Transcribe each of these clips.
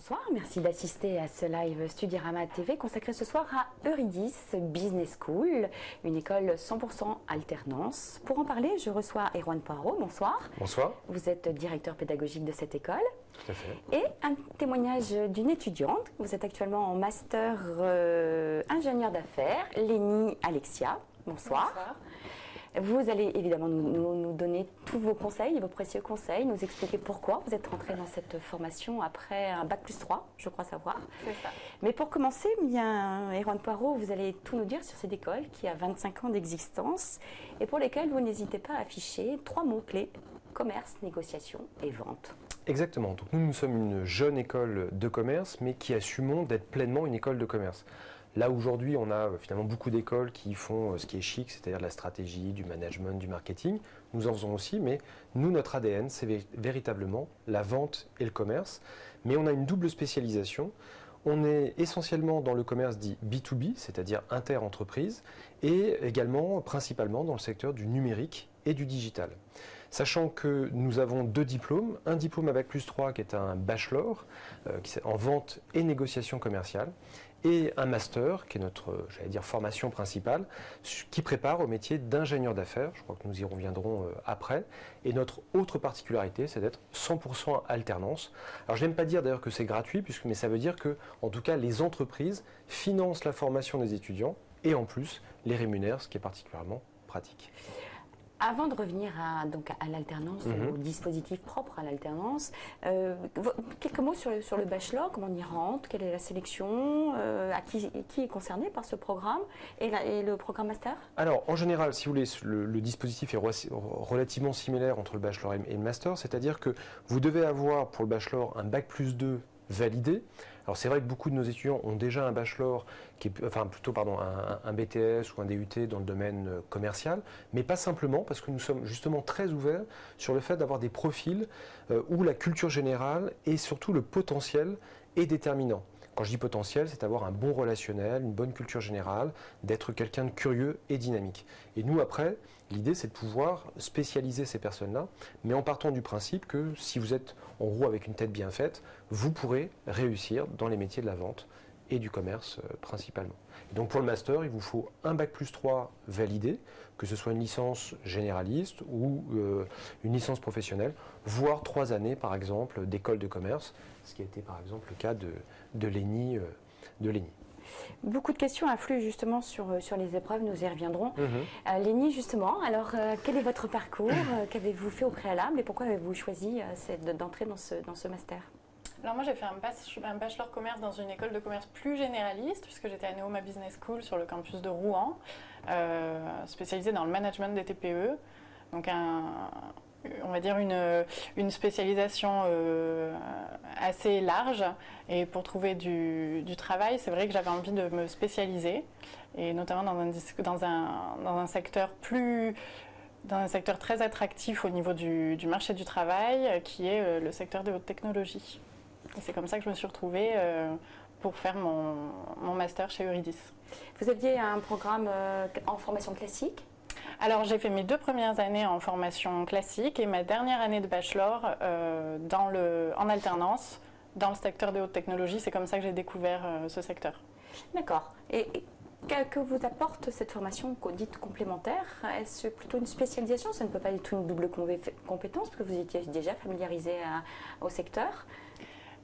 Bonsoir, merci d'assister à ce live Studyrama TV consacré ce soir à Euridis Business School, une école 100% alternance. Pour en parler, je reçois Erwan Poirot. Bonsoir. Bonsoir. Vous êtes directeur pédagogique de cette école. Tout à fait. Et un témoignage d'une étudiante. Vous êtes actuellement en master ingénieur d'affaires, Lénie Alexia. Bonsoir. Bonsoir. Vous allez évidemment nous donner tous vos conseils, vos précieux conseils, nous expliquer pourquoi vous êtes rentré dans cette formation après un bac+3, je crois savoir. C'est ça. Mais pour commencer, bien, Erwan Poirot, vous allez tout nous dire sur cette école qui a 25 ans d'existence et pour lesquelles vous n'hésitez pas à afficher 3 mots-clés: commerce, négociation et vente. Exactement. Donc nous sommes une jeune école de commerce, mais qui assumons d'être pleinement une école de commerce. Là, aujourd'hui, on a finalement beaucoup d'écoles qui font ce qui est chic, c'est-à-dire de la stratégie, du management, du marketing. Nous en faisons aussi, mais nous, notre ADN, c'est véritablement la vente et le commerce. Mais on a une double spécialisation. On est essentiellement dans le commerce dit B2B, c'est-à-dire inter-entreprise, et également, principalement, dans le secteur du numérique et du digital. Sachant que nous avons 2 diplômes, un diplôme à bac+3 qui est un bachelor en vente et négociation commerciale, et un master qui est notre, j'allais dire, formation principale, qui prépare au métier d'ingénieur d'affaires. Je crois que nous y reviendrons après. Et notre autre particularité, c'est d'être 100% alternance. Alors je n'aime pas dire d'ailleurs que c'est gratuit, mais ça veut dire que, en tout cas, les entreprises financent la formation des étudiants et en plus les rémunèrent, ce qui est particulièrement pratique. Avant de revenir à l'alternance, au dispositif propre à l'alternance, quelques mots sur le bachelor, comment on y rentre, quelle est la sélection, qui est concerné par ce programme et le programme master? Alors en général, si vous voulez, le dispositif est relativement similaire entre le bachelor et le master, c'est-à-dire que vous devez avoir pour le bachelor un bac+2 validé. Alors c'est vrai que beaucoup de nos étudiants ont déjà un bachelor, un BTS ou un DUT dans le domaine commercial, mais pas simplement parce que nous sommes justement très ouverts sur le fait d'avoir des profils où la culture générale et surtout le potentiel est déterminant. Quand je dis potentiel, c'est avoir un bon relationnel, une bonne culture générale, d'être quelqu'un de curieux et dynamique. Et nous, après, l'idée, c'est de pouvoir spécialiser ces personnes-là, mais en partant du principe que si vous êtes en gros avec une tête bien faite, vous pourrez réussir dans les métiers de la vente et du commerce principalement. Et donc pour le master, il vous faut un bac+3 validé, que ce soit une licence généraliste ou une licence professionnelle, voire 3 années par exemple d'école de commerce, ce qui a été par exemple le cas de Lénie. Beaucoup de questions affluent justement sur les épreuves, nous y reviendrons. Lénie, justement, alors quel est votre parcours? Qu'avez-vous fait au préalable et pourquoi avez-vous choisi d'entrer dans ce master? Alors moi j'ai fait un bachelor commerce dans une école de commerce plus généraliste puisque j'étais à Neoma Business School sur le campus de Rouen, spécialisée dans le management des TPE. Donc on va dire une spécialisation assez large, et pour trouver du travail, c'est vrai que j'avais envie de me spécialiser, et notamment dans un secteur très attractif au niveau du marché du travail, qui est le secteur des hautes technologies. Et c'est comme ça que je me suis retrouvée pour faire mon master chez Euridis. Vous aviez un programme en formation classique? Alors j'ai fait mes 2 premières années en formation classique et ma dernière année de bachelor en alternance dans le secteur des hautes technologies. C'est comme ça que j'ai découvert ce secteur. D'accord. Et que vous apporte cette formation dite complémentaire? Est-ce plutôt une spécialisation? Ça ne peut pas être une double compétence parce que vous étiez déjà familiarisé au secteur.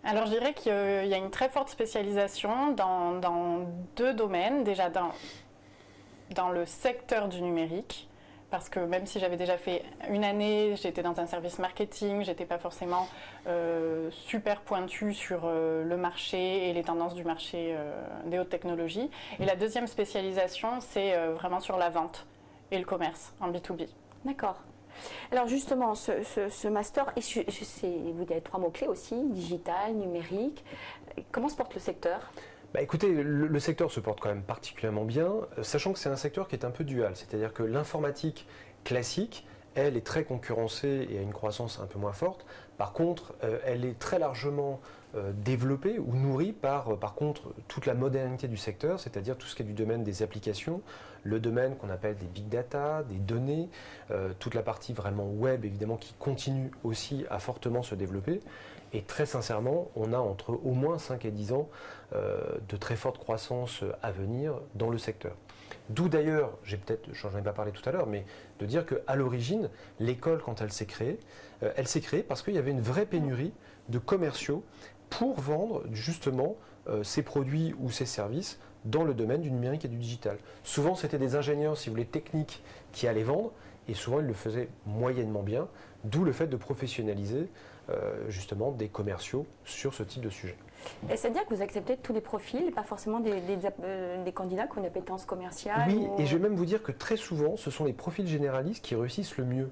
Alors je dirais qu'il y a une très forte spécialisation dans 2 domaines. Déjà dans le secteur du numérique, parce que même si j'avais déjà fait une année, j'étais dans un service marketing, j'étais pas forcément super pointue sur le marché et les tendances du marché des hautes technologies. Et la deuxième spécialisation, c'est vraiment sur la vente et le commerce en B2B. D'accord. Alors justement, ce master, vous avez 3 mots-clés aussi, digital, numérique. Comment se porte le secteur? Écoutez, le secteur se porte quand même particulièrement bien, sachant que c'est un secteur qui est un peu dual, c'est-à-dire que l'informatique classique elle est très concurrencée et a une croissance un peu moins forte. Par contre, elle est très largement développée ou nourrie par contre, toute la modernité du secteur, c'est-à-dire tout ce qui est du domaine des applications, le domaine qu'on appelle des big data, des données, toute la partie vraiment web, évidemment, qui continue aussi à fortement se développer. Et très sincèrement, on a entre au moins 5 et 10 ans de très forte croissance à venir dans le secteur. D'où d'ailleurs, j'en ai pas parlé tout à l'heure, mais de dire qu'à l'origine, l'école, quand elle s'est créée parce qu'il y avait une vraie pénurie de commerciaux pour vendre justement ces produits ou ces services dans le domaine du numérique et du digital. Souvent, c'était des ingénieurs, si vous voulez, techniques qui allaient vendre, et souvent, ils le faisaient moyennement bien, d'où le fait de professionnaliser justement des commerciaux sur ce type de sujet. Et c'est-à-dire que vous acceptez tous les profils, pas forcément des candidats qui ont une appétence commerciale? Oui, et je vais même vous dire que très souvent, ce sont les profils généralistes qui réussissent le mieux.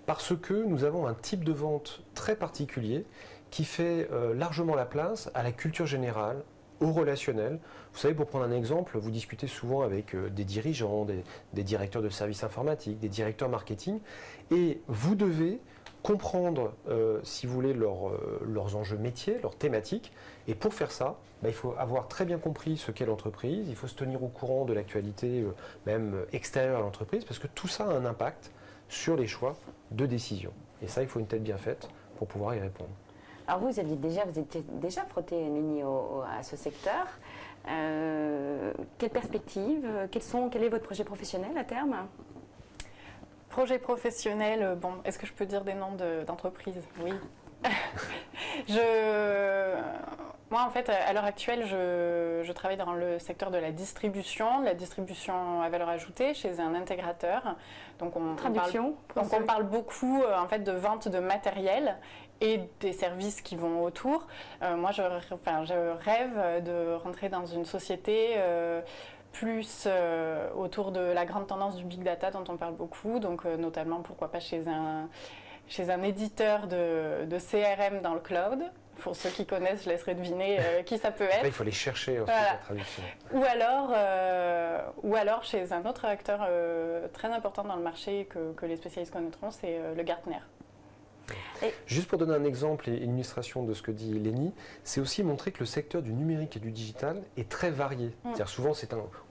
Parce que nous avons un type de vente très particulier qui fait largement la place à la culture générale, au relationnel. Vous savez, pour prendre un exemple, vous discutez souvent avec des dirigeants, des directeurs de services informatiques, des directeurs marketing, et vous devez comprendre, si vous voulez, leurs enjeux métiers, leurs thématiques. Et pour faire ça, il faut avoir très bien compris ce qu'est l'entreprise, il faut se tenir au courant de l'actualité même extérieure à l'entreprise, parce que tout ça a un impact sur les choix de décision. Et ça, il faut une tête bien faite pour pouvoir y répondre. Alors vous étiez déjà frotté, Lénie, à ce secteur. Quelle perspective? Quel est votre projet professionnel à terme? Projet professionnel, bon, est-ce que je peux dire des noms d'entreprises? Oui. Moi, en fait, à l'heure actuelle, je travaille dans le secteur de la distribution à valeur ajoutée chez un intégrateur. Donc, on parle beaucoup en fait, de vente de matériel et des services qui vont autour. Moi, je rêve de rentrer dans une société plus autour de la grande tendance du big data dont on parle beaucoup, donc notamment pourquoi pas chez un éditeur de CRM dans le cloud. Pour ceux qui connaissent, je laisserai deviner qui ça peut être. Là, il faut aller chercher ensuite la traduction. Ou alors chez un autre acteur très important dans le marché que les spécialistes connaîtront, c'est le Gartner. Juste pour donner un exemple et une illustration de ce que dit Lénie, c'est aussi montrer que le secteur du numérique et du digital est très varié. C'est-à-dire souvent,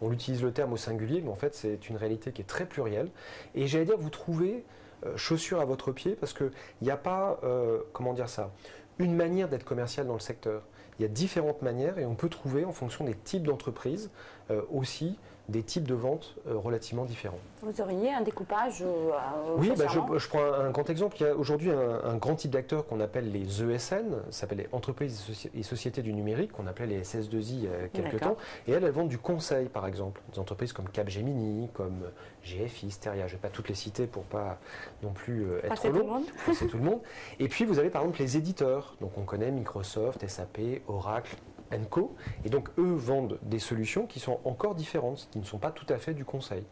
on utilise le terme au singulier, mais en fait, c'est une réalité qui est très plurielle. Et j'allais dire, vous trouvez chaussure à votre pied parce qu'il n'y a pas, une manière d'être commercial dans le secteur. Il y a différentes manières et on peut trouver, en fonction des types d'entreprises, aussi des types de ventes relativement différents. Vous auriez un découpage Oui, je prends un grand exemple. Il y a aujourd'hui un grand type d'acteurs qu'on appelle les ESN, ça s'appelle les entreprises et sociétés du numérique, qu'on appelait les SS2I il y a quelques temps. Et elles vendent du conseil, par exemple. Des entreprises comme Capgemini, comme GFI, Steria, je ne vais pas toutes les citer pour pas non plus être trop long. C'est tout le monde. Et puis vous avez par exemple les éditeurs. Donc on connaît Microsoft, SAP, Oracle, Co. Et donc eux vendent des solutions qui sont encore différentes, qui ne sont pas tout à fait du conseil.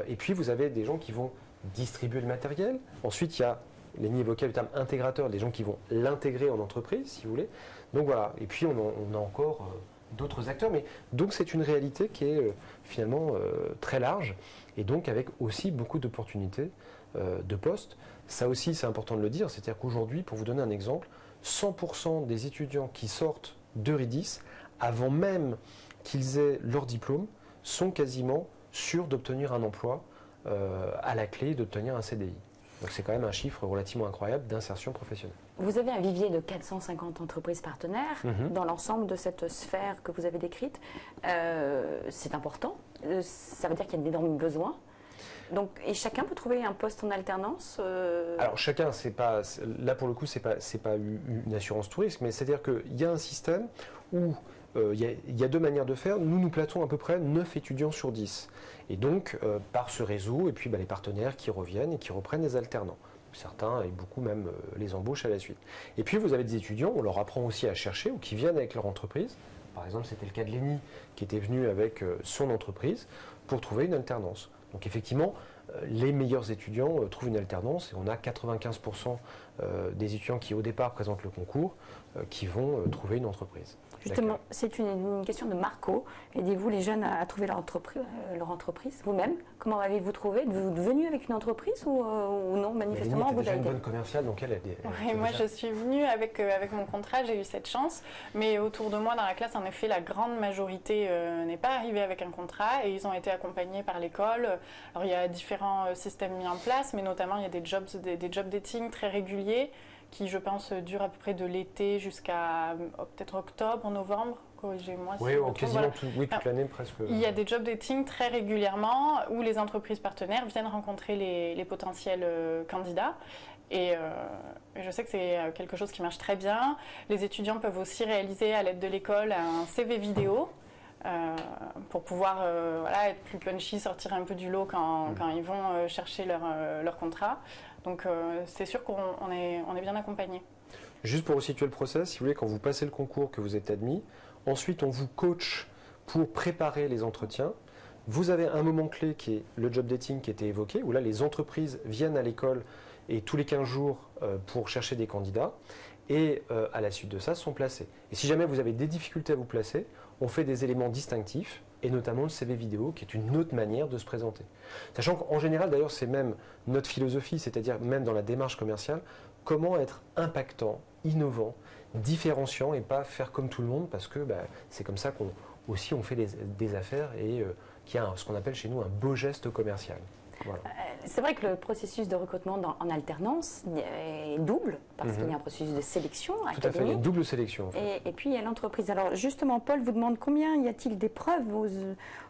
Et puis vous avez des gens qui vont distribuer le matériel. Ensuite il y a, Lénie évoquait le terme intégrateur, des gens qui vont l'intégrer en entreprise, si vous voulez. Donc voilà. Et puis on a encore d'autres acteurs. Mais donc c'est une réalité qui est finalement très large et donc avec aussi beaucoup d'opportunités de postes. Ça aussi c'est important de le dire, c'est-à-dire qu'aujourd'hui, pour vous donner un exemple, 100% des étudiants qui sortent d'Eurydice, avant même qu'ils aient leur diplôme, sont quasiment sûrs d'obtenir un emploi à la clé, d'obtenir un CDI. Donc c'est quand même un chiffre relativement incroyable d'insertion professionnelle. Vous avez un vivier de 450 entreprises partenaires dans l'ensemble de cette sphère que vous avez décrite. C'est important. Ça veut dire qu'il y a d'énormes besoins. Donc, et chacun peut trouver un poste en alternance Alors chacun, là pour le coup, c'est pas une assurance touriste, mais c'est-à-dire qu'il y a un système où il y a deux manières de faire. Nous platons à peu près 9 étudiants sur 10. Et donc, par ce réseau, et puis les partenaires qui reviennent et qui reprennent des alternants. Certains, et beaucoup même, les embauchent à la suite. Et puis, vous avez des étudiants, on leur apprend aussi à chercher, ou qui viennent avec leur entreprise. Par exemple, c'était le cas de Lénie, qui était venu avec son entreprise pour trouver une alternance. Donc effectivement, les meilleurs étudiants trouvent une alternance et on a 95% des étudiants qui au départ présentent le concours qui vont trouver une entreprise. Justement, c'est une question de Marco. Aidez-vous les jeunes à trouver leur entreprise vous-même. Comment avez-vous trouvé? Êtes-vous venu avec une entreprise ou non? Manifestement, vous avez une bonne commerciale, donc elle oui, moi je suis venue avec mon contrat, j'ai eu cette chance. Mais autour de moi dans la classe, en effet, la grande majorité n'est pas arrivée avec un contrat et ils ont été accompagnés par l'école. Alors il y a différents systèmes mis en place, mais notamment il y a des job dating très réguliers qui, je pense, durent à peu près de l'été jusqu'à peut-être octobre, novembre. Corrigez-moi si oui, quasiment voilà. toute l'année presque. Il y a des job dating très régulièrement où les entreprises partenaires viennent rencontrer les potentiels candidats. Et je sais que c'est quelque chose qui marche très bien. Les étudiants peuvent aussi réaliser à l'aide de l'école un CV vidéo pour pouvoir être plus punchy, sortir un peu du lot quand ils vont chercher leur contrat. Donc c'est sûr qu'on est bien accompagné. Juste pour resituer le process, si vous voulez, quand vous passez le concours, que vous êtes admis, ensuite on vous coach pour préparer les entretiens. Vous avez un moment clé qui est le job dating qui était évoqué, où là les entreprises viennent à l'école et tous les 15 jours pour chercher des candidats et à la suite de ça sont placés. Et si jamais vous avez des difficultés à vous placer, on fait des éléments distinctifs et notamment le CV vidéo qui est une autre manière de se présenter. Sachant qu'en général d'ailleurs c'est même notre philosophie, c'est-à-dire même dans la démarche commerciale, comment être impactant, innovant, différenciant et pas faire comme tout le monde parce que c'est comme ça qu'on aussi on fait des affaires et qu'il y a ce qu'on appelle chez nous un beau geste commercial. Voilà. C'est vrai que le processus de recrutement en alternance est double, parce qu'il y a un processus de sélection académique. Tout à fait, il y a une double sélection. En fait. Et puis il y a l'entreprise. Alors justement, Paul vous demande combien y a-t-il d'épreuves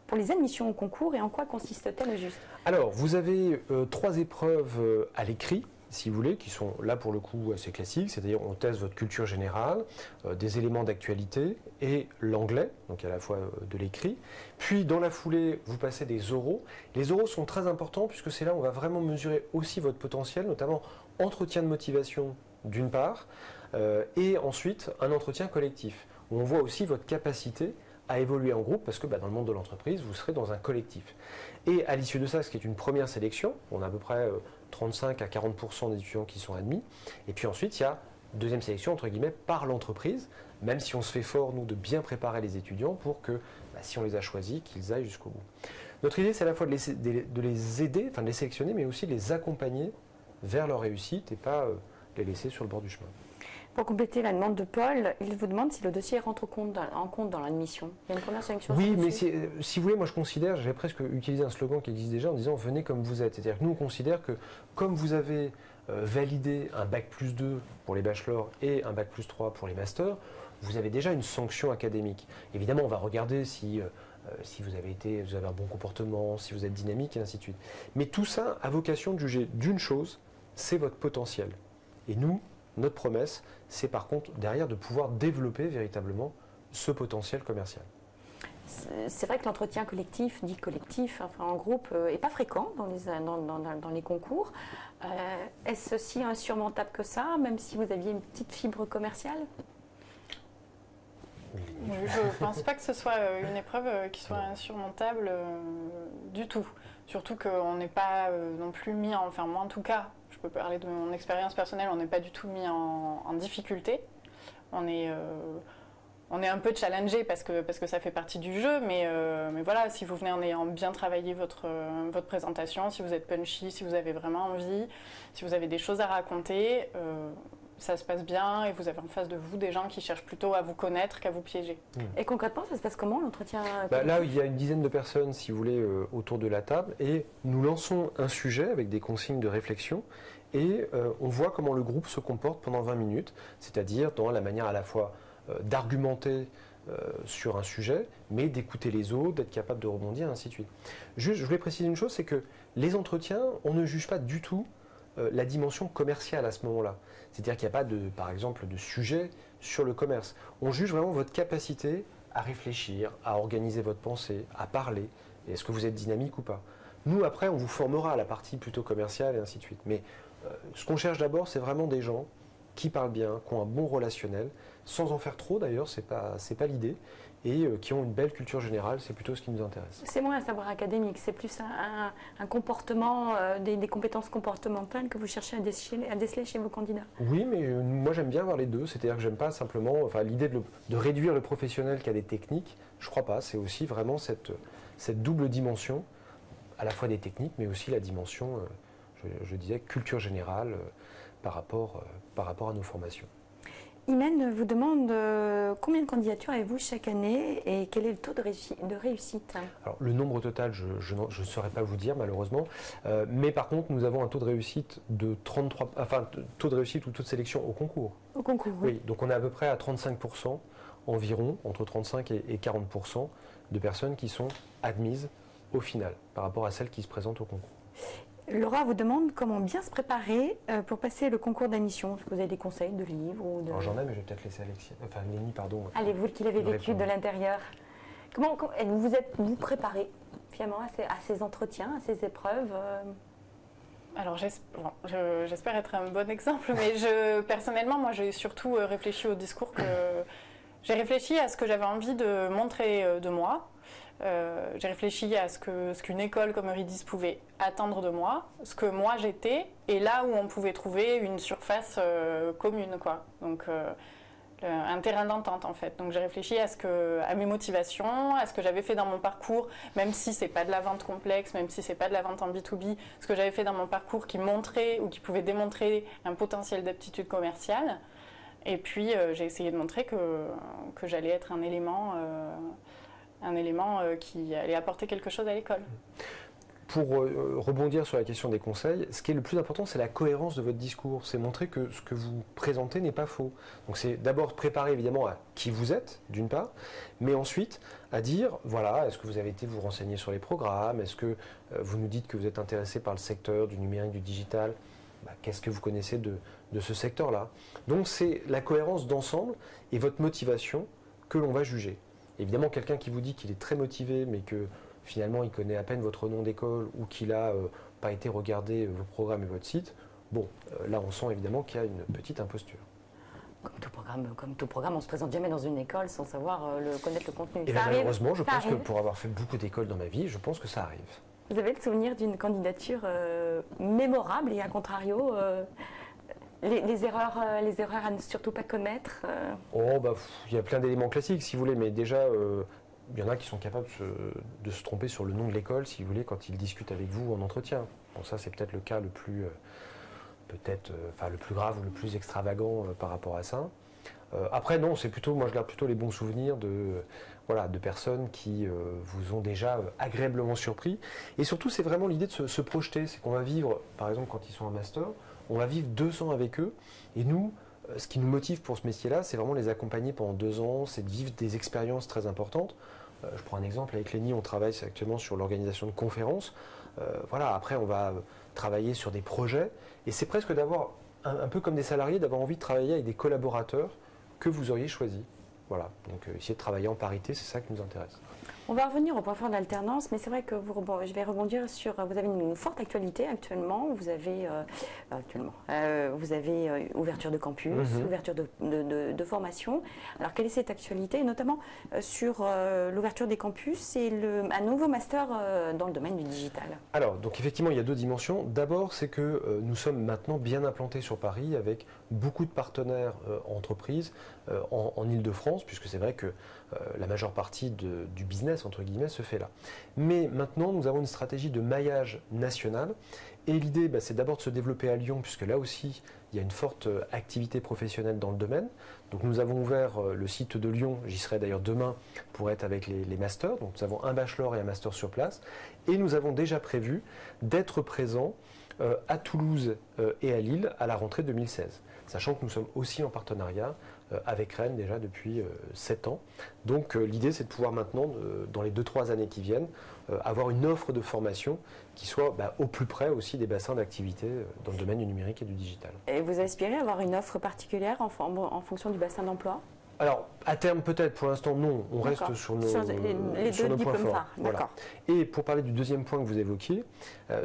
pour les admissions au concours et en quoi consiste-t-elle au juste? Alors, vous avez 3 épreuves à l'écrit, si vous voulez, qui sont là pour le coup assez classiques, c'est-à-dire on teste votre culture générale, des éléments d'actualité et l'anglais, donc à la fois de l'écrit. Puis dans la foulée, vous passez des oraux. Les oraux sont très importants puisque c'est là où on va vraiment mesurer aussi votre potentiel, notamment entretien de motivation d'une part, et ensuite un entretien collectif, où on voit aussi votre capacité à évoluer en groupe parce que dans le monde de l'entreprise, vous serez dans un collectif. Et à l'issue de ça, ce qui est une première sélection, on a à peu près 35 à 40% des étudiants qui sont admis. Et puis ensuite, il y a deuxième sélection, entre guillemets, par l'entreprise, même si on se fait fort, nous, de bien préparer les étudiants pour que, si on les a choisis, qu'ils aillent jusqu'au bout. Notre idée, c'est à la fois de les aider, enfin de les sélectionner, mais aussi de les accompagner vers leur réussite et pas les laisser sur le bord du chemin. Pour compléter la demande de Paul, il vous demande si le dossier rentre en compte dans l'admission. Il y a une première sélection. Oui, mais si vous voulez, moi je considère, j'ai presque utilisé un slogan qui existe déjà en disant « venez comme vous êtes ». C'est-à-dire que nous on considère que comme vous avez validé un bac+2 pour les bachelors et un bac+3 pour les masters, vous avez déjà une sanction académique. Évidemment, on va regarder si vous avez un bon comportement, si vous êtes dynamique et ainsi de suite. Mais tout ça a vocation de juger d'une chose, c'est votre potentiel. Et nous, notre promesse, c'est par contre derrière de pouvoir développer véritablement ce potentiel commercial. C'est vrai que l'entretien collectif, dit collectif, enfin en groupe, n'est pas fréquent dans les concours. Est-ce aussi insurmontable que ça, même si vous aviez une petite fibre commerciale? Je ne pense pas que ce soit une épreuve qui soit insurmontable du tout. Surtout qu'on n'est pas non plus mis en... Enfin, moi en tout cas, je peux parler de mon expérience personnelle, on n'est pas du tout mis en difficulté. On est un peu challengé parce que ça fait partie du jeu, mais voilà, si vous venez en ayant bien travaillé votre présentation, si vous êtes punchy, si vous avez vraiment envie, si vous avez des choses à raconter, ça se passe bien et vous avez en face de vous des gens qui cherchent plutôt à vous connaître qu'à vous piéger. Et concrètement, ça se passe comment l'entretien? Là, il y a une dizaine de personnes, si vous voulez, autour de la table et nous lançons un sujet avec des consignes de réflexion et on voit comment le groupe se comporte pendant 20 minutes, c'est-à-dire dans la manière à la fois d'argumenter sur un sujet, mais d'écouter les autres, d'être capable de rebondir, et ainsi de suite. Juste, je voulais préciser une chose, c'est que les entretiens, on ne juge pas du tout la dimension commerciale à ce moment-là. C'est-à-dire qu'il n'y a pas, par exemple, de sujet sur le commerce. On juge vraiment votre capacité à réfléchir, à organiser votre pensée, à parler, et est-ce que vous êtes dynamique ou pas. Nous, après, on vous formera à la partie plutôt commerciale, et ainsi de suite. Mais ce qu'on cherche d'abord, c'est vraiment des gens qui parlent bien, qui ont un bon relationnel, sans en faire trop d'ailleurs, c'est pas l'idée, et qui ont une belle culture générale, c'est plutôt ce qui nous intéresse. C'est moins un savoir académique, c'est plus un comportement, des compétences comportementales que vous cherchez à déceler chez vos candidats. Oui, mais moi j'aime bien voir les deux, c'est-à-dire que j'aime pas simplement, enfin l'idée de réduire le professionnel qui a des techniques, je crois pas, c'est aussi vraiment cette double dimension, à la fois des techniques, mais aussi la dimension, je disais, culture générale par rapport à nos formations. Imen vous demande combien de candidatures avez-vous chaque année et quel est le taux de réussite? Alors, le nombre total, je ne saurais pas vous dire malheureusement, mais par contre nous avons un taux de réussite de 33, enfin taux de réussite ou taux de sélection au concours. Au concours, oui. Oui, donc on est à peu près à 35% environ, entre 35 et 40% de personnes qui sont admises au final par rapport à celles qui se présentent au concours. Laura vous demande comment bien se préparer pour passer le concours d'admission. Est-ce que vous avez des conseils de livres ou de... Alors j'en ai, mais je vais peut-être laisser Lénie, pardon. Allez, vous qui l'avez vécu de l'intérieur. Comment vous préparez finalement à ces entretiens, à ces épreuves Alors j'espère être un bon exemple, mais personnellement, moi j'ai surtout réfléchi au discours j'ai réfléchi à ce que j'avais envie de montrer de moi. J'ai réfléchi à ce qu'une école comme Eurydice pouvait attendre de moi, ce que moi j'étais, et là où on pouvait trouver une surface commune, quoi. Donc un terrain d'entente en fait. Donc j'ai réfléchi à mes motivations, à ce que j'avais fait dans mon parcours, même si c'est pas de la vente complexe, même si c'est pas de la vente en B2B, ce que j'avais fait dans mon parcours qui montrait ou qui pouvait démontrer un potentiel d'aptitude commerciale. Et puis j'ai essayé de montrer que j'allais être un élément qui allait apporter quelque chose à l'école. Pour rebondir sur la question des conseils, ce qui est le plus important, c'est la cohérence de votre discours. C'est montrer que ce que vous présentez n'est pas faux. Donc c'est d'abord préparer évidemment à qui vous êtes, d'une part, mais ensuite à dire, voilà, est-ce que vous avez été vous renseigner sur les programmes, est-ce que vous nous dites que vous êtes intéressé par le secteur du numérique, du digital, qu'est-ce que vous connaissez de ce secteur-là. Donc c'est la cohérence d'ensemble et votre motivation que l'on va juger. Évidemment, quelqu'un qui vous dit qu'il est très motivé, mais que finalement il connaît à peine votre nom d'école ou qu'il n'a pas été regarder vos programmes et votre site, bon, là on sent évidemment qu'il y a une petite imposture. Comme tout programme, on ne se présente jamais dans une école sans savoir connaître le contenu. Et malheureusement, je pense que pour avoir fait beaucoup d'écoles dans ma vie, je pense que ça arrive. Vous avez le souvenir d'une candidature mémorable et à contrario les erreurs à ne surtout pas commettre Il y a plein d'éléments classiques si vous voulez, mais déjà il y en a qui sont capables de se tromper sur le nom de l'école si vous voulez quand ils discutent avec vous en entretien. Bon, ça c'est peut-être le cas le plus le plus grave ou le plus extravagant par rapport à ça. Après non, moi je garde plutôt les bons souvenirs de personnes qui vous ont déjà agréablement surpris. Et surtout c'est vraiment l'idée de se projeter, c'est qu'on va vivre, par exemple quand ils sont en master, on va vivre 2 ans avec eux. Et nous, ce qui nous motive pour ce métier-là, c'est vraiment les accompagner pendant 2 ans, c'est de vivre des expériences très importantes. Je prends un exemple, avec Lénie, on travaille actuellement sur l'organisation de conférences. Après on va travailler sur des projets. Et c'est presque d'avoir, un peu comme des salariés, d'avoir envie de travailler avec des collaborateurs que vous auriez choisis. Voilà, donc essayer de travailler en parité, c'est ça qui nous intéresse. On va revenir au point fort d'alternance, mais c'est vrai que je vais rebondir sur. Vous avez une forte actualité actuellement. Vous avez ouverture de campus, ouverture de formation. Alors quelle est cette actualité, et notamment sur l'ouverture des campus et un nouveau master dans le domaine du digital? Alors, donc effectivement, il y a 2 dimensions. D'abord, c'est que nous sommes maintenant bien implantés sur Paris avec beaucoup de partenaires entreprises en Ile-de-France, puisque c'est vrai que la majeure partie du business, entre guillemets, se fait là. Mais maintenant, nous avons une stratégie de maillage national. Et l'idée, c'est d'abord de se développer à Lyon, puisque là aussi, il y a une forte activité professionnelle dans le domaine. Donc nous avons ouvert le site de Lyon, j'y serai d'ailleurs demain pour être avec les masters. Donc nous avons un bachelor et un master sur place. Et nous avons déjà prévu d'être présents à Toulouse et à Lille à la rentrée 2016. Sachant que nous sommes aussi en partenariat avec Rennes déjà depuis 7 ans. Donc l'idée c'est de pouvoir maintenant, dans les 2-3 années qui viennent, avoir une offre de formation qui soit au plus près aussi des bassins d'activité dans le domaine du numérique et du digital. Et vous aspirez à avoir une offre particulière en fonction du bassin d'emploi ? Alors, à terme peut-être, pour l'instant non, on reste sur nos points forts. Voilà. Et pour parler du deuxième point que vous évoquiez,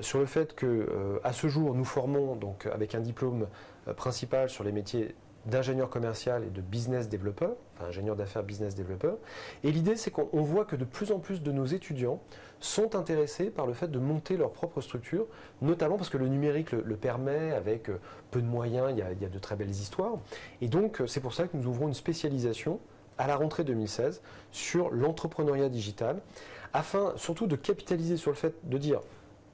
sur le fait que à ce jour nous formons donc avec un diplôme principal sur les métiers d'ingénieur commercial et de business développeur, enfin ingénieur d'affaires business développeur. Et l'idée, c'est qu'on voit que de plus en plus de nos étudiants sont intéressés par le fait de monter leur propre structure, notamment parce que le numérique le permet, avec peu de moyens, il y a de très belles histoires. Et donc, c'est pour ça que nous ouvrons une spécialisation à la rentrée 2016 sur l'entrepreneuriat digital, afin surtout de capitaliser sur le fait de dire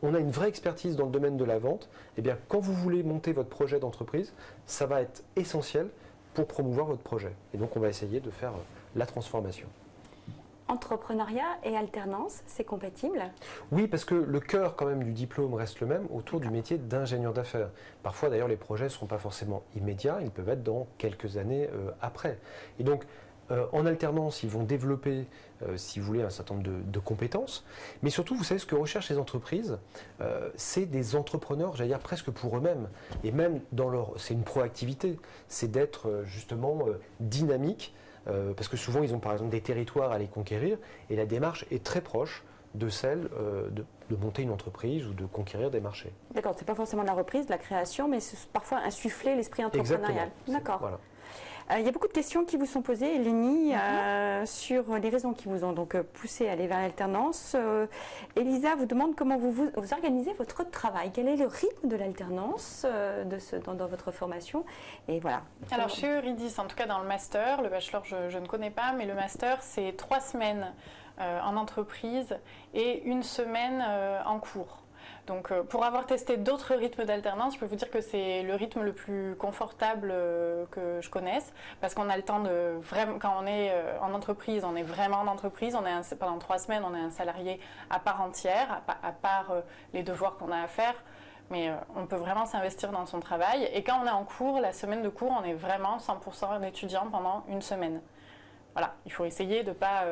on a une vraie expertise dans le domaine de la vente, et bien quand vous voulez monter votre projet d'entreprise, ça va être essentiel pour promouvoir votre projet. Et donc on va essayer de faire la transformation. Entrepreneuriat et alternance, c'est compatible? Oui, parce que le cœur quand même du diplôme reste le même autour du métier d'ingénieur d'affaires. Parfois d'ailleurs les projets ne sont pas forcément immédiats, ils peuvent être dans quelques années après. Et donc en alternance, ils vont développer, si vous voulez, un certain nombre de compétences. Mais surtout, vous savez, ce que recherchent les entreprises, c'est des entrepreneurs, j'allais dire presque pour eux-mêmes. Et même c'est une proactivité, c'est d'être justement dynamique, parce que souvent, ils ont par exemple des territoires à les conquérir, et la démarche est très proche de celle de monter une entreprise ou de conquérir des marchés. D'accord, c'est pas forcément de la reprise, de la création, mais c'est parfois insuffler l'esprit entrepreneurial. D'accord. Voilà. Il y a beaucoup de questions qui vous sont posées, Lénie, sur les raisons qui vous ont donc poussé à aller vers l'alternance. Elisa vous demande comment vous organisez votre travail. Quel est le rythme de l'alternance dans votre formation? Et voilà. Alors chez Euridis, en tout cas dans le master, le bachelor je ne connais pas, mais le master c'est 3 semaines en entreprise et 1 semaine en cours. Donc pour avoir testé d'autres rythmes d'alternance, je peux vous dire que c'est le rythme le plus confortable que je connaisse, parce qu'on a le temps de vraiment, quand on est en entreprise, on est vraiment en entreprise, pendant 3 semaines on est un salarié à part entière, à part les devoirs qu'on a à faire, mais on peut vraiment s'investir dans son travail. Et quand on est en cours, la semaine de cours, on est vraiment 100% d'étudiant pendant 1 semaine. Voilà, il faut essayer de pas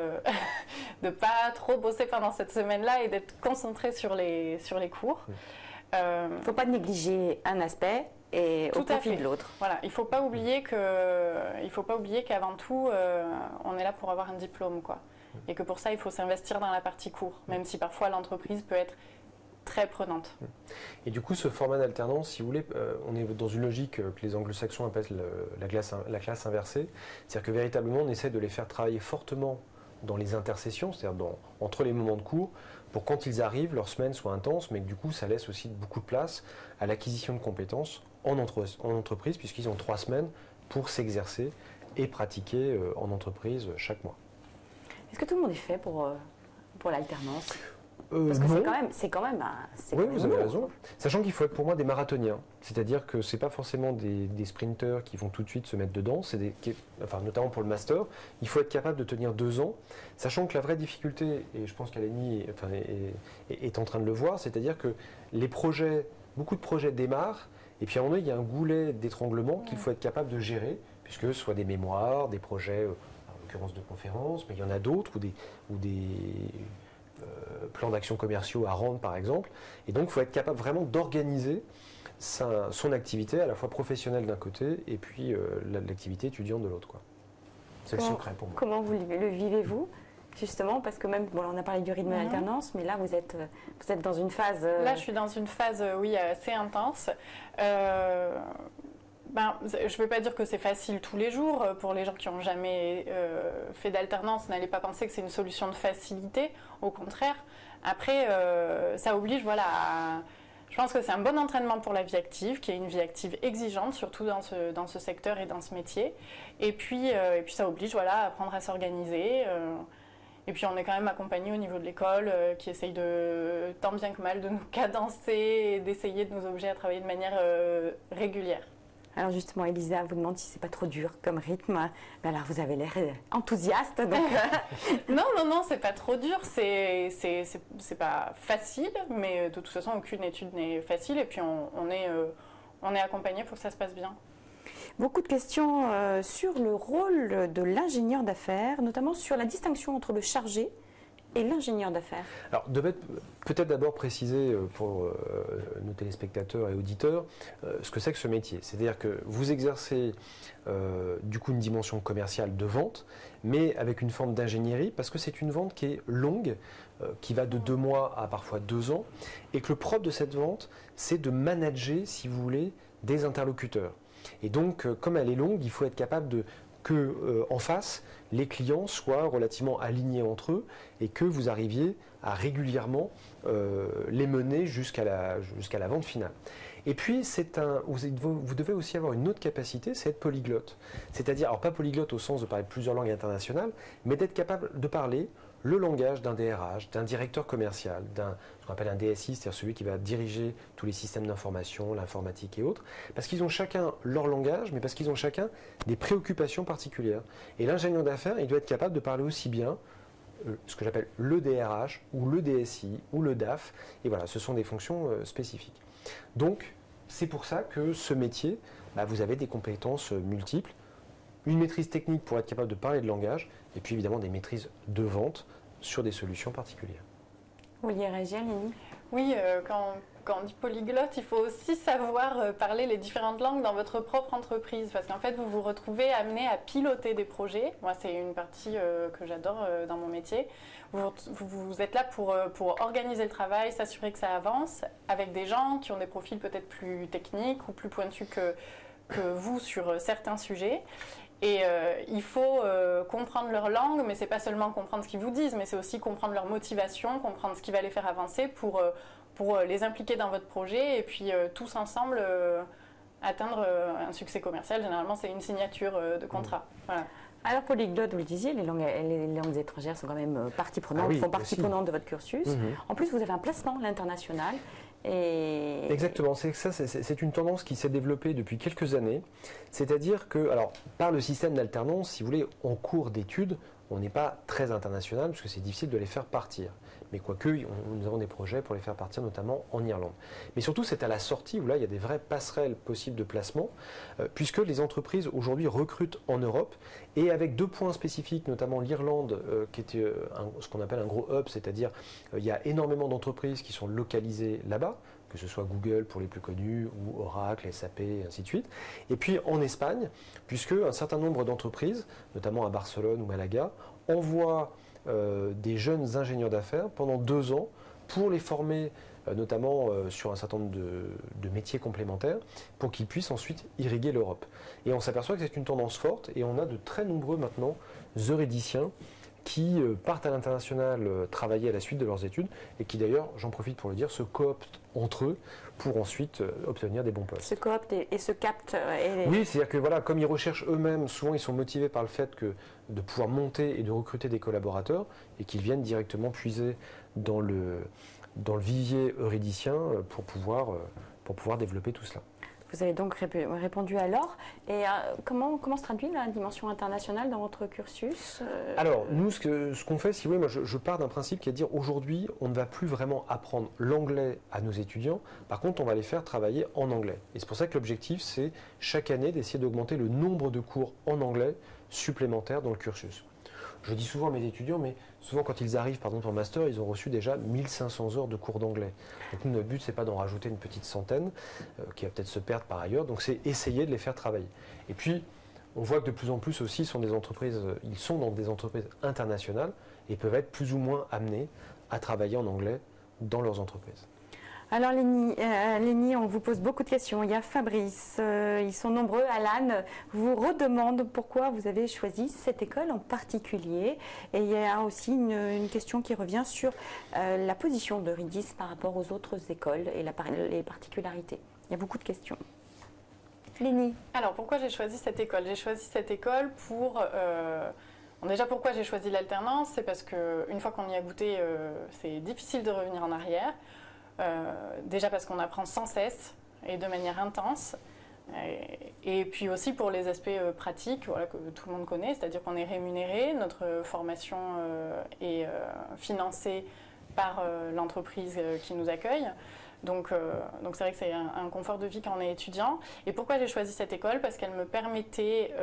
trop bosser pendant cette semaine-là et d'être concentré sur les cours. Il ne faut pas négliger un aspect et au profit de l'autre. Voilà, il ne faut pas oublier qu'avant tout, on est là pour avoir un diplôme, quoi. Et que pour ça, il faut s'investir dans la partie cours, même si parfois l'entreprise peut être très prenante. Et du coup, ce format d'alternance, si vous voulez, on est dans une logique que les anglo-saxons appellent la classe inversée. C'est-à-dire que véritablement, on essaie de les faire travailler fortement dans les intercessions, c'est-à-dire entre les moments de cours, pour quand ils arrivent, leur semaine soit intense, mais que du coup, ça laisse aussi beaucoup de place à l'acquisition de compétences en entreprise, puisqu'ils ont 3 semaines pour s'exercer et pratiquer en entreprise chaque mois. Est-ce que tout le monde est fait pour l'alternance ? Parce que c'est quand même oui, vous avez raison. Sachant qu'il faut être pour moi des marathoniens. C'est-à-dire que ce n'est pas forcément des sprinteurs qui vont tout de suite se mettre dedans. Notamment pour le master, il faut être capable de tenir 2 ans. Sachant que la vraie difficulté, et je pense qu'Aleni est en train de le voir, c'est-à-dire que beaucoup de projets démarrent, et puis à un moment donné, il y a un goulet d'étranglement qu'il faut être capable de gérer, puisque ce soit des mémoires, des projets, en l'occurrence de conférences, mais il y en a d'autres, ou des plans d'action commerciaux à rendre par exemple, et donc il faut être capable vraiment d'organiser son activité à la fois professionnelle d'un côté et puis l'activité étudiante de l'autre. C'est le secret pour moi. Comment vous le vivez-vous justement, parce que même, on a parlé du rythme d'alternance, mais là vous êtes dans une phase... Là je suis dans une phase, oui, assez intense. Je ne veux pas dire que c'est facile tous les jours. Pour les gens qui n'ont jamais fait d'alternance, n'allez pas penser que c'est une solution de facilité. Au contraire. Après, ça oblige, je pense que c'est un bon entraînement pour la vie active, qui est une vie active exigeante, surtout dans ce secteur et dans ce métier. Et puis ça oblige, à apprendre à s'organiser. Et puis on est quand même accompagné au niveau de l'école, qui essaye tant bien que mal de nous cadencer et d'essayer de nous obliger à travailler de manière régulière. Alors justement, Elisa vous demande si c'est pas trop dur comme rythme. Mais alors vous avez l'air enthousiaste. Donc Non, c'est pas trop dur. C'est pas facile, mais de toute façon, aucune étude n'est facile. Et puis on est accompagné pour que ça se passe bien. Beaucoup de questions sur le rôle de l'ingénieur d'affaires, notamment sur la distinction entre le chargé et l'ingénieur d'affaires. Alors, peut-être d'abord préciser pour nos téléspectateurs et auditeurs ce que c'est que ce métier. C'est-à-dire que vous exercez du coup une dimension commerciale de vente, mais avec une forme d'ingénierie, parce que c'est une vente qui est longue, qui va de 2 mois à parfois 2 ans, et que le propre de cette vente, c'est de manager, si vous voulez, des interlocuteurs. Et donc, comme elle est longue, il faut être capable que en face, les clients soient relativement alignés entre eux et que vous arriviez à régulièrement les mener jusqu'à la vente finale. Et puis, vous devez aussi avoir une autre capacité, c'est être polyglotte. C'est-à-dire, alors pas polyglotte au sens de parler plusieurs langues internationales, mais d'être capable de parler le langage d'un DRH, d'un directeur commercial, ce qu'on appelle un DSI, c'est-à-dire celui qui va diriger tous les systèmes d'information, l'informatique et autres, parce qu'ils ont chacun leur langage, mais parce qu'ils ont chacun des préoccupations particulières. Et l'ingénieur d'affaires, il doit être capable de parler aussi bien ce que j'appelle le DRH ou le DSI ou le DAF, et voilà, ce sont des fonctions spécifiques. Donc, c'est pour ça que ce métier, vous avez des compétences multiples, une maîtrise technique pour être capable de parler de langage, et puis évidemment des maîtrises de vente sur des solutions particulières. Vous vouliez réagir, Lénie? Oui, quand on dit polyglotte, il faut aussi savoir parler les différentes langues dans votre propre entreprise, parce qu'en fait, vous vous retrouvez amené à piloter des projets. Moi, c'est une partie que j'adore dans mon métier. Vous êtes là pour organiser le travail, s'assurer que ça avance, avec des gens qui ont des profils peut-être plus techniques ou plus pointus que vous sur certains sujets. Et il faut comprendre leur langue, mais c'est pas seulement comprendre ce qu'ils vous disent, mais c'est aussi comprendre leur motivation, comprendre ce qui va les faire avancer pour les impliquer dans votre projet et puis tous ensemble atteindre un succès commercial. Généralement, c'est une signature de contrat. Voilà. Alors, polyglotte, vous le disiez, les langues étrangères sont quand même partie prenante, font partie prenante de votre cursus. En plus, vous avez un placement à l'international. Exactement, c'est une tendance qui s'est développée depuis quelques années. C'est-à-dire que, alors, par le système d'alternance, si vous voulez, en cours d'études, on n'est pas très international parce que c'est difficile de les faire partir. Mais quoique, nous avons des projets pour les faire partir, notamment en Irlande. Mais surtout, c'est à la sortie où là, il y a des vraies passerelles possibles de placement, puisque les entreprises aujourd'hui recrutent en Europe et avec 2 points spécifiques, notamment l'Irlande, qui est ce qu'on appelle un gros hub, c'est-à-dire il y a énormément d'entreprises qui sont localisées là-bas, que ce soit Google pour les plus connus, ou Oracle, SAP, et ainsi de suite. Et puis en Espagne, puisque un certain nombre d'entreprises, notamment à Barcelone ou Malaga, envoient des jeunes ingénieurs d'affaires pendant 2 ans pour les former notamment sur un certain nombre de métiers complémentaires pour qu'ils puissent ensuite irriguer l'Europe. Et on s'aperçoit que c'est une tendance forte et on a de très nombreux maintenant eurédiciens qui partent à l'international travailler à la suite de leurs études et qui d'ailleurs, j'en profite pour le dire, se cooptent entre eux pour ensuite obtenir des bons postes. Se cooptent et se captent. Oui, c'est-à-dire que voilà, comme ils recherchent eux-mêmes, souvent ils sont motivés par le fait de pouvoir monter et de recruter des collaborateurs et qu'ils viennent directement puiser dans le vivier eurédicien pour pouvoir développer tout cela. Vous avez donc répondu à l'or. Et comment se traduit la dimension internationale dans votre cursus Alors, nous, ce qu'on fait, si vous voulez, moi, je pars d'un principe qui est de dire aujourd'hui, on ne va plus vraiment apprendre l'anglais à nos étudiants. Par contre, on va les faire travailler en anglais. Et c'est pour ça que l'objectif, c'est chaque année d'essayer d'augmenter le nombre de cours en anglais supplémentaires dans le cursus. Je dis souvent à mes étudiants, mais souvent quand ils arrivent par exemple en master, ils ont reçu déjà 1500 heures de cours d'anglais. Donc nous, notre but, c'est pas d'en rajouter une petite centaine, qui va peut-être se perdre par ailleurs, donc c'est essayer de les faire travailler. Et puis, on voit que de plus en plus aussi, ils sont dans des entreprises internationales et peuvent être plus ou moins amenés à travailler en anglais dans leurs entreprises. Alors Lénie, on vous pose beaucoup de questions. Il y a Fabrice, ils sont nombreux. Alan vous redemande pourquoi vous avez choisi cette école en particulier. Et il y a aussi une question qui revient sur la position d'Eurydice par rapport aux autres écoles et les particularités. Il y a beaucoup de questions. Lénie. Alors pourquoi j'ai choisi cette école? J'ai choisi cette école pour... déjà, pourquoi j'ai choisi l'alternance? C'est parce qu'une fois qu'on y a goûté, c'est difficile de revenir en arrière. Déjà parce qu'on apprend sans cesse et de manière intense. Et puis aussi pour les aspects pratiques, voilà, que tout le monde connaît, c'est-à-dire qu'on est rémunéré, notre formation est financée par l'entreprise qui nous accueille. Donc c'est vrai que c'est un confort de vie quand on est étudiant. Et pourquoi j'ai choisi cette école? Parce qu'elle me permettait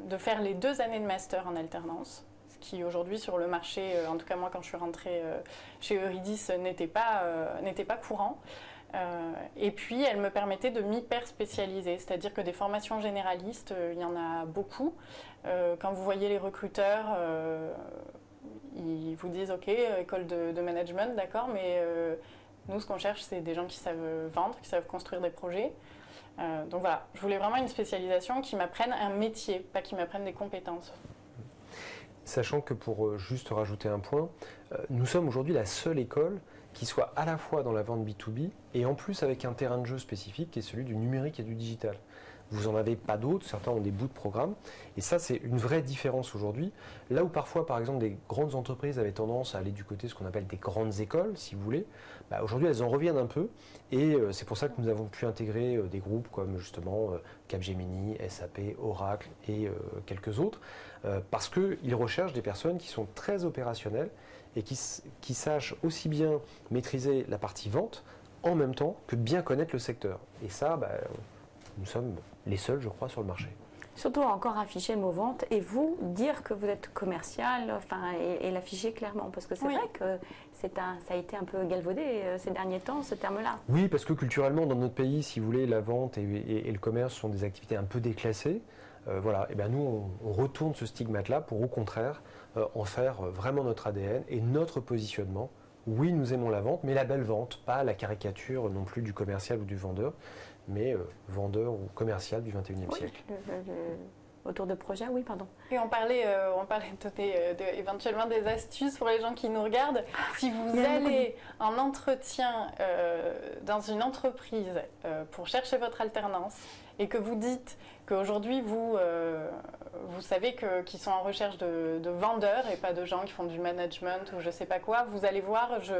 de faire les 2 années de master en alternance, ce qui aujourd'hui sur le marché, en tout cas moi quand je suis rentrée chez Eurydice, n'était pas courant. Et puis elle me permettait de m'hyper-spécialiser, c'est-à-dire que des formations généralistes, il y en a beaucoup. Quand vous voyez les recruteurs, ils vous disent ok, école de management, d'accord, mais nous ce qu'on cherche c'est des gens qui savent vendre, qui savent construire des projets. Donc voilà, je voulais vraiment une spécialisation qui m'apprenne un métier, pas qui m'apprenne des compétences. Sachant que pour juste rajouter un point, nous sommes aujourd'hui la seule école qui soit à la fois dans la vente B2B et en plus avec un terrain de jeu spécifique qui est celui du numérique et du digital. Vous n'en avez pas d'autres, certains ont des bouts de programme, et ça c'est une vraie différence aujourd'hui. Là où parfois par exemple des grandes entreprises avaient tendance à aller du côté de ce qu'on appelle des grandes écoles, si vous voulez, aujourd'hui elles en reviennent un peu, et c'est pour ça que nous avons pu intégrer des groupes comme justement Capgemini, SAP, Oracle et quelques autres, parce qu'ils recherchent des personnes qui sont très opérationnelles et qui sachent aussi bien maîtriser la partie vente en même temps que bien connaître le secteur. Et ça, nous sommes les seuls, je crois, sur le marché. Surtout encore afficher le mot vente et vous dire que vous êtes commercial, et l'afficher clairement. Parce que c'est vrai que ça a été un peu galvaudé ces derniers temps, ce terme-là. Oui, parce que culturellement, dans notre pays, si vous voulez, la vente et le commerce sont des activités un peu déclassées. Voilà, et bien nous, on retourne ce stigmate-là pour au contraire en faire vraiment notre ADN et notre positionnement. Oui, nous aimons la vente, mais la belle vente, pas la caricature non plus du commercial ou du vendeur, mais vendeur ou commercial du 21e siècle. Autour de projets, oui, pardon. Et on parlait de donner éventuellement des astuces pour les gens qui nous regardent. Si vous allez en entretien dans une entreprise pour chercher votre alternance et que vous dites qu'aujourd'hui vous savez qu'ils sont en recherche de vendeurs et pas de gens qui font du management ou je sais pas quoi, vous allez voir, je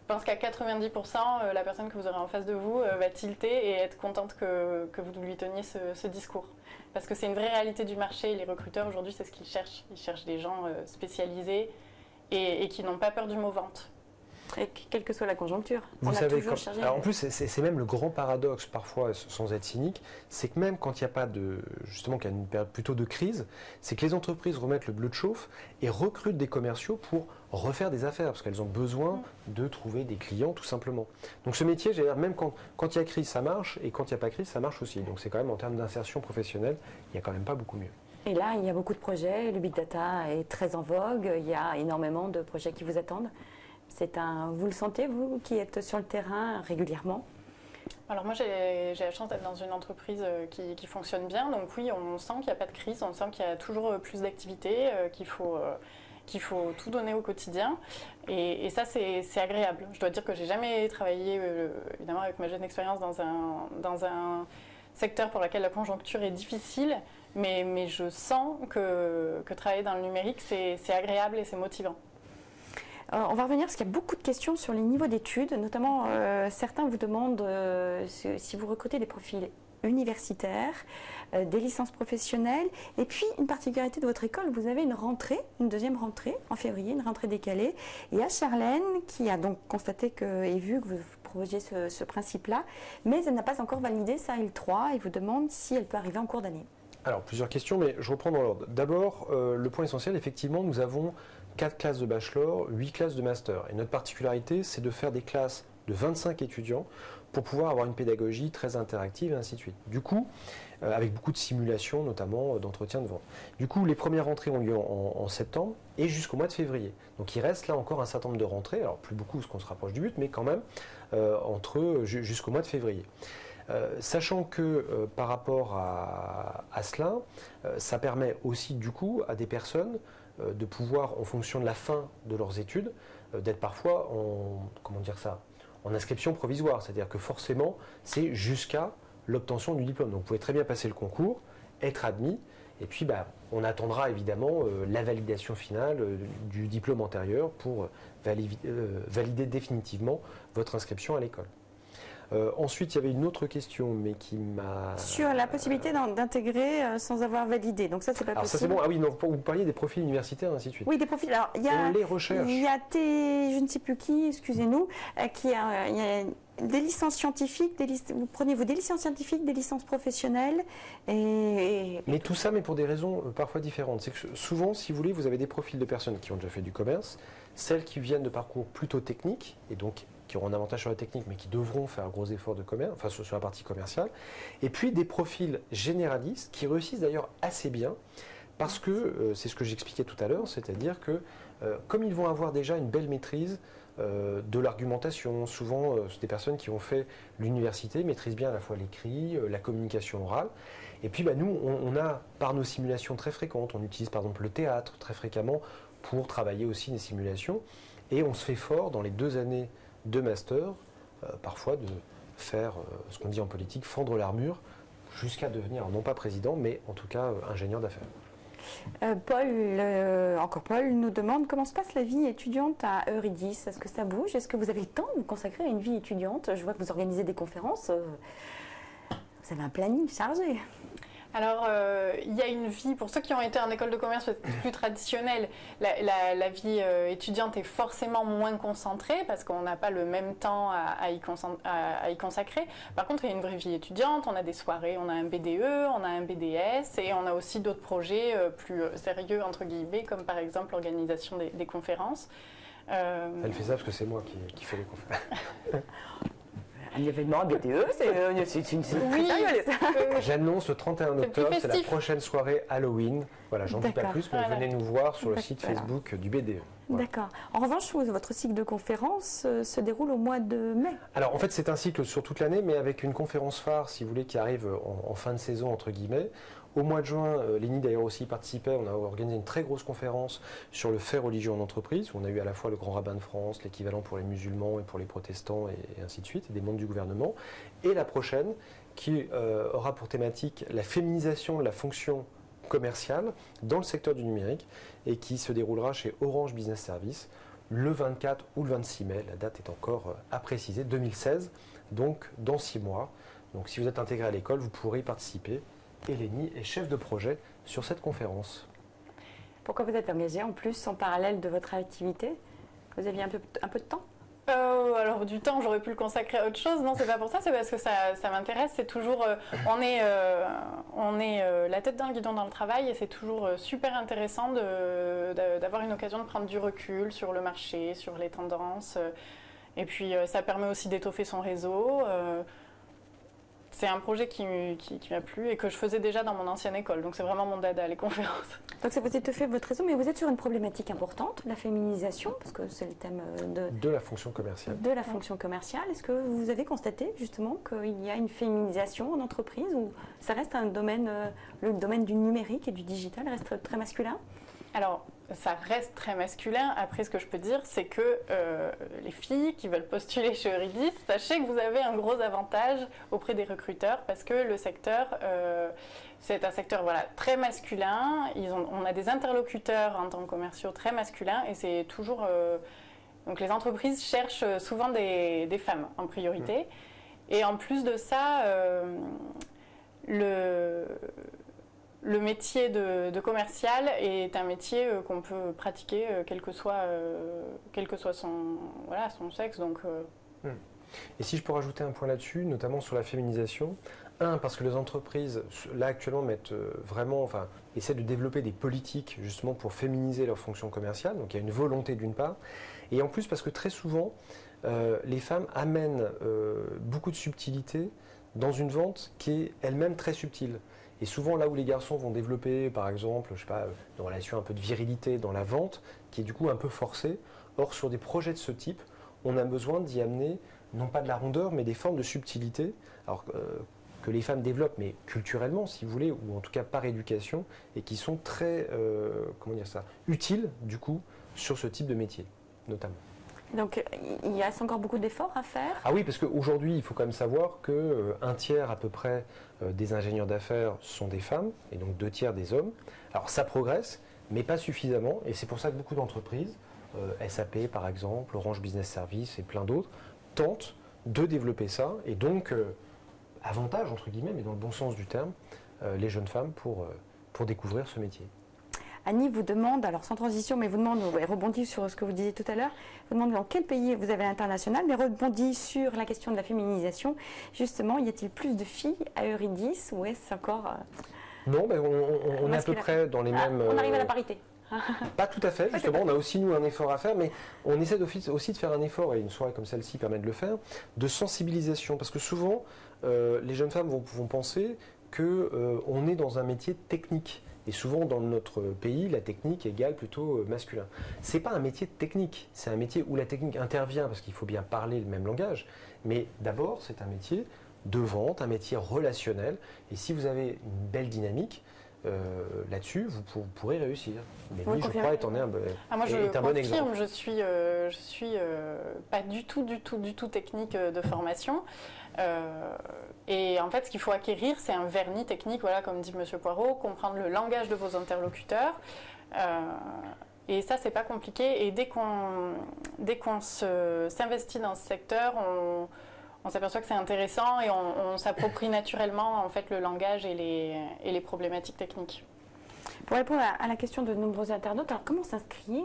pense qu'à 90%, la personne que vous aurez en face de vous va tilter et être contente que vous lui teniez ce discours. Parce que c'est une vraie réalité du marché. Les recruteurs, aujourd'hui, c'est ce qu'ils cherchent. Ils cherchent des gens spécialisés et qui n'ont pas peur du mot vente. Et quelle que soit la conjoncture. Vous savez, alors en plus, c'est même le grand paradoxe, parfois, sans être cynique, c'est que même quand il n'y a pas justement, qu'il y a une période plutôt de crise, c'est que les entreprises remettent le bleu de chauffe et recrutent des commerciaux pour refaire des affaires, parce qu'elles ont besoin de trouver des clients, tout simplement. Donc ce métier, même quand il y a crise, ça marche, et quand il n'y a pas crise, ça marche aussi. Donc c'est quand même, en termes d'insertion professionnelle, il n'y a quand même pas beaucoup mieux. Et là, il y a beaucoup de projets, le big data est très en vogue, il y a énormément de projets qui vous attendent. Vous le sentez, vous, qui êtes sur le terrain régulièrement? Alors moi, j'ai la chance d'être dans une entreprise qui fonctionne bien. Donc oui, on sent qu'il n'y a pas de crise, on sent qu'il y a toujours plus d'activités, qu'il faut tout donner au quotidien. Et ça, c'est agréable. Je dois dire que j'ai jamais travaillé, évidemment, avec ma jeune expérience dans un secteur pour lequel la conjoncture est difficile. Mais je sens que travailler dans le numérique, c'est agréable et c'est motivant. On va revenir parce qu'il y a beaucoup de questions sur les niveaux d'études, notamment certains vous demandent si vous recrutez des profils universitaires, des licences professionnelles, et puis une particularité de votre école, vous avez une deuxième rentrée en février, une rentrée décalée. Il y a Charlène qui a donc constaté et vu que vous proposiez ce principe-là, mais elle n'a pas encore validé sa L3 et vous demande si elle peut arriver en cours d'année. Alors, plusieurs questions, mais je reprends dans l'ordre. D'abord, le point essentiel, effectivement, nous avons 4 classes de bachelor, 8 classes de master. Et notre particularité, c'est de faire des classes de 25 étudiants pour pouvoir avoir une pédagogie très interactive et ainsi de suite. Du coup, avec beaucoup de simulations, notamment d'entretien de vente. Du coup, les premières rentrées ont lieu en septembre et jusqu'au mois de février. Donc il reste là encore un certain nombre de rentrées, alors plus beaucoup parce qu'on se rapproche du but, mais quand même jusqu'au mois de février. Sachant que par rapport à cela, ça permet aussi du coup à des personnes de pouvoir, en fonction de la fin de leurs études, d'être parfois en inscription provisoire. C'est-à-dire que forcément, c'est jusqu'à l'obtention du diplôme. Donc vous pouvez très bien passer le concours, être admis, et puis on attendra évidemment la validation finale du diplôme antérieur pour valider définitivement votre inscription à l'école. Ensuite, il y avait une autre question, mais qui m'a... Sur la possibilité d'intégrer sans avoir validé. Donc ça, c'est pas possible. Ça, c'est bon. Ah oui, non, vous parliez des profils universitaires, ainsi de suite. Oui, des profils. Alors, on les recherche. Il y a je ne sais plus qui, excusez-nous, il y a des licences scientifiques, vous prenez des licences scientifiques, des licences professionnelles. Mais tout ça, mais pour des raisons parfois différentes. C'est que souvent, si vous voulez, vous avez des profils de personnes qui ont déjà fait du commerce, celles qui viennent de parcours plutôt techniques, et donc qui auront un avantage sur la technique, mais qui devront faire un gros effort de commerce, enfin sur la partie commerciale, et puis des profils généralistes qui réussissent d'ailleurs assez bien, parce que c'est ce que j'expliquais tout à l'heure, c'est-à-dire que comme ils vont avoir déjà une belle maîtrise de l'argumentation. Souvent, c'est des personnes qui ont fait l'université, maîtrisent bien à la fois l'écrit, la communication orale. Et puis nous, on a, par nos simulations très fréquentes, on utilise par exemple le théâtre très fréquemment pour travailler aussi des simulations. Et on se fait fort dans les 2 années de master, parfois de faire ce qu'on dit en politique, fendre l'armure, jusqu'à devenir, non pas président, mais en tout cas ingénieur d'affaires. Paul nous demande comment se passe la vie étudiante à Eurydice. Est-ce que ça bouge? Est-ce que vous avez le temps de vous consacrer à une vie étudiante? Je vois que vous organisez des conférences. Vous avez un planning chargé. Alors, il y a une vie, pour ceux qui ont été en école de commerce peut-être plus traditionnelle, la vie étudiante est forcément moins concentrée parce qu'on n'a pas le même temps à y consacrer. Par contre, il y a une vraie vie étudiante, on a des soirées, on a un BDE, on a un BDS et on a aussi d'autres projets plus sérieux, entre guillemets, comme par exemple l'organisation des conférences. Elle fait ça parce que c'est moi qui fais les conférences. Un événement BDE, c'est une très sérieux. J'annonce le 31 octobre, c'est la prochaine soirée Halloween. Voilà, j'en dis pas plus, mais venez nous voir sur le site Facebook du BDE. Voilà. D'accord. En revanche, votre cycle de conférences se déroule au mois de mai. Alors en fait, c'est un cycle sur toute l'année, mais avec une conférence phare, si vous voulez, qui arrive en fin de saison, entre guillemets. Au mois de juin, l'ENI d'ailleurs aussi participait, on a organisé une très grosse conférence sur le fait religieux en entreprise, où on a eu à la fois le grand rabbin de France, l'équivalent pour les musulmans et pour les protestants, et ainsi de suite, et des membres du gouvernement. Et la prochaine, qui aura pour thématique la féminisation de la fonction commerciale dans le secteur du numérique, et qui se déroulera chez Orange Business Services le 24 ou le 26 mai, la date est encore à préciser, 2016, donc dans 6 mois. Donc si vous êtes intégré à l'école, vous pourrez y participer. Et l'ENI est chef de projet sur cette conférence. Pourquoi vous êtes engagé en plus en parallèle de votre activité? Vous aviez un peu de temps? Alors du temps, j'aurais pu le consacrer à autre chose. Non, c'est pas pour ça, c'est parce que ça m'intéresse. C'est toujours, on est la tête dans le guidon dans le travail et c'est toujours super intéressant d'avoir une occasion de prendre du recul sur le marché, sur les tendances. Et puis ça permet aussi d'étoffer son réseau. C'est un projet qui m'a plu et que je faisais déjà dans mon ancienne école. Donc c'est vraiment mon dada, les conférences. Donc ça vous étoffez votre réseau, mais vous êtes sur une problématique importante, la féminisation, parce que c'est le thème de la fonction commerciale. De la fonction commerciale. Est-ce que vous avez constaté justement qu'il y a une féminisation en entreprise ou ça reste un domaine, le domaine du numérique et du digital reste très masculin? Alors, ça reste très masculin. Après, ce que je peux dire, c'est que les filles qui veulent postuler chez Eurydice, sachez que vous avez un gros avantage auprès des recruteurs parce que le secteur, c'est un secteur très masculin. On a des interlocuteurs en tant que commerciaux très masculins et c'est toujours... donc les entreprises cherchent souvent des femmes en priorité. Et en plus de ça, le métier de commercial est un métier qu'on peut pratiquer quel que soit son sexe. Donc, Et si je peux rajouter un point là-dessus, notamment sur la féminisation, parce que les entreprises, là actuellement, essaient de développer des politiques justement pour féminiser leur fonction commerciale, donc il y a une volonté d'une part, et en plus parce que très souvent, les femmes amènent beaucoup de subtilité dans une vente qui est elle-même très subtile. Et souvent, là où les garçons vont développer, par exemple, une relation un peu de virilité dans la vente, qui est du coup un peu forcée. Or, sur des projets de ce type, on a besoin d'y amener, non pas de la rondeur, mais des formes de subtilité, alors que les femmes développent, mais culturellement, si vous voulez, ou en tout cas par éducation, et qui sont très, utiles, du coup, sur ce type de métier, notamment. Donc, il y a encore beaucoup d'efforts à faire? Ah oui, parce qu'aujourd'hui, il faut quand même savoir qu'un tiers à peu près des ingénieurs d'affaires sont des femmes, et donc 2 tiers des hommes. Alors ça progresse, mais pas suffisamment, et c'est pour ça que beaucoup d'entreprises, SAP par exemple, Orange Business Services et plein d'autres, tentent de développer ça, et donc avantage, entre guillemets, mais dans le bon sens du terme, les jeunes femmes pour découvrir ce métier. Annie vous demande, alors sans transition, mais vous demande, rebondit sur ce que vous disiez tout à l'heure, vous demande dans quel pays vous avez l'international, mais rebondit sur la question de la féminisation. Justement, y a-t-il plus de filles à Eurydice ou est-ce encore... Non, mais on est à peu près dans les mêmes... On arrive à la parité. Pas tout à fait, justement, on a aussi nous un effort à faire, mais on essaie aussi de faire un effort, et une soirée comme celle-ci permet de le faire, de sensibilisation, parce que souvent, les jeunes femmes vont penser qu'on est dans un métier technique. Et souvent, dans notre pays, la technique égale plutôt masculin. Ce n'est pas un métier technique, c'est un métier où la technique intervient parce qu'il faut bien parler le même langage. Mais d'abord, c'est un métier de vente, un métier relationnel. Et si vous avez une belle dynamique, là-dessus, vous pourrez réussir. Mais lui, je crois, est un bon exemple. Je suis pas du tout technique de formation. Et en fait, ce qu'il faut acquérir, c'est un vernis technique, voilà, comme dit M. Poirot, comprendre le langage de vos interlocuteurs. Et ça, c'est pas compliqué. Et dès qu'on s'investit dans ce secteur, on s'aperçoit que c'est intéressant et on s'approprie naturellement en fait, le langage et les problématiques techniques. Pour répondre à la question de nombreux internautes, alors comment on s'inscrit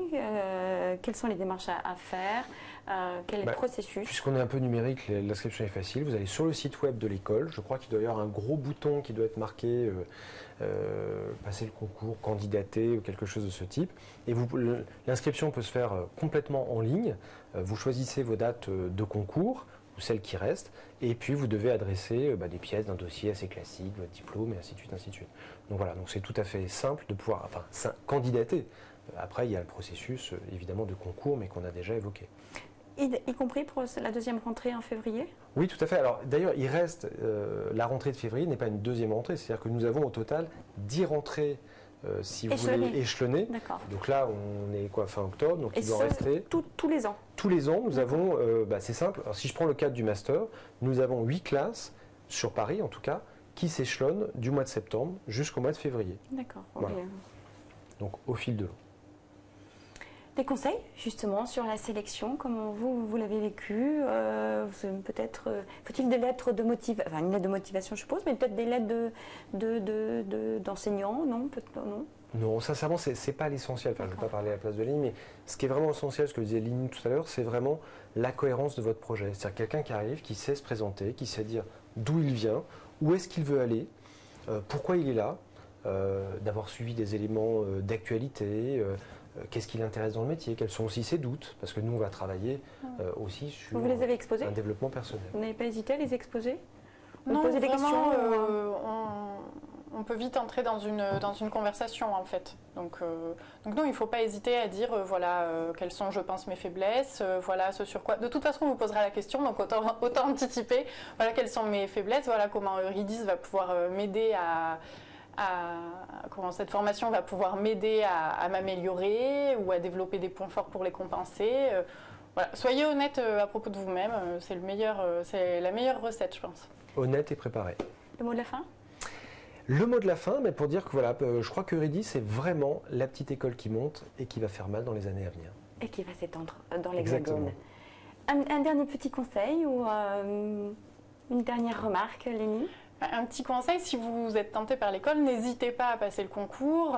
quelles sont les démarches à faire quel est le processus? Puisqu'on est un peu numérique, l'inscription est facile. Vous allez sur le site web de l'école. Je crois qu'il doit y avoir un gros bouton qui doit être marqué passer le concours, candidater ou quelque chose de ce type. Et l'inscription peut se faire complètement en ligne. Vous choisissez vos dates de concours ou celles qui restent, et puis vous devez adresser des pièces d'un dossier assez classique, votre diplôme, et ainsi de suite, ainsi de suite. Donc voilà, donc c'est tout à fait simple de pouvoir candidater. Après, il y a le processus, évidemment, de concours, mais qu'on a déjà évoqué. Y compris pour la deuxième rentrée en février? Oui, tout à fait. Alors d'ailleurs, il reste, la rentrée de février n'est pas une deuxième rentrée, c'est-à-dire que nous avons au total 10 rentrées si vous voulez échelonner. Donc là, on est fin octobre, donc il doit rester... Tous les ans? Tous les ans, nous avons, c'est simple, alors si je prends le cadre du master, nous avons 8 classes, sur Paris en tout cas, qui s'échelonnent du mois de septembre jusqu'au mois de février. D'accord. Voilà. Okay. Donc au fil de l'eau. Des conseils justement sur la sélection, comment vous l'avez vécu peut-être, faut-il des lettres de motivation, une lettre de motivation je suppose, mais peut-être des lettres d'enseignants, non, non. Non, sincèrement, c'est pas l'essentiel. Je ne vais pas parler à la place de Lénie, mais ce qui est vraiment essentiel, ce que disait Lénie tout à l'heure, c'est vraiment la cohérence de votre projet. C'est-à-dire quelqu'un qui arrive, qui sait se présenter, qui sait dire d'où il vient, où est-ce qu'il veut aller, pourquoi il est là, d'avoir suivi des éléments d'actualité, qu'est-ce qui l'intéresse dans le métier, quels sont aussi ses doutes, parce que nous, on va travailler aussi sur vous les avez exposés un développement personnel. Vous n'avez pas hésité à les exposer? Non, poser des questions on peut vite entrer dans une conversation en fait. Donc non, il ne faut pas hésiter à dire quelles sont, je pense, mes faiblesses, voilà ce sur quoi. De toute façon, on vous posera la question, donc autant anticiper. Voilà quelles sont mes faiblesses, voilà comment Eurydice va pouvoir m'aider comment cette formation va pouvoir m'aider à m'améliorer ou à développer des points forts pour les compenser. Voilà. Soyez honnête à propos de vous-même, c'est la meilleure recette, je pense. Honnête et préparé. Le mot de la fin? Le mot de la fin, mais pour dire que je crois qu'Eurydice, c'est vraiment la petite école qui monte et qui va faire mal dans les années à venir. Et qui va s'étendre dans l'Hexagone. Un dernier petit conseil ou une dernière remarque, Lénie? Un petit conseil, si vous êtes tenté par l'école, n'hésitez pas à passer le concours.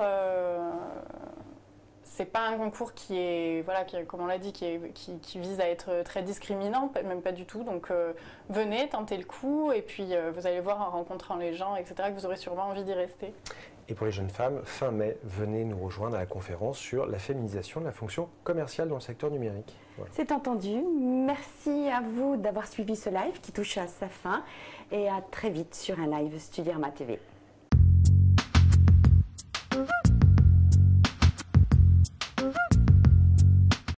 C'est pas un concours qui est, comme on l'a dit, qui vise à être très discriminant, même pas du tout. Donc venez, tentez le coup, et puis vous allez voir en rencontrant les gens, etc., que vous aurez sûrement envie d'y rester. Et pour les jeunes femmes, fin mai, venez nous rejoindre à la conférence sur la féminisation de la fonction commerciale dans le secteur numérique. Voilà. C'est entendu. Merci à vous d'avoir suivi ce live qui touche à sa fin. Et à très vite sur un live Studierma TV.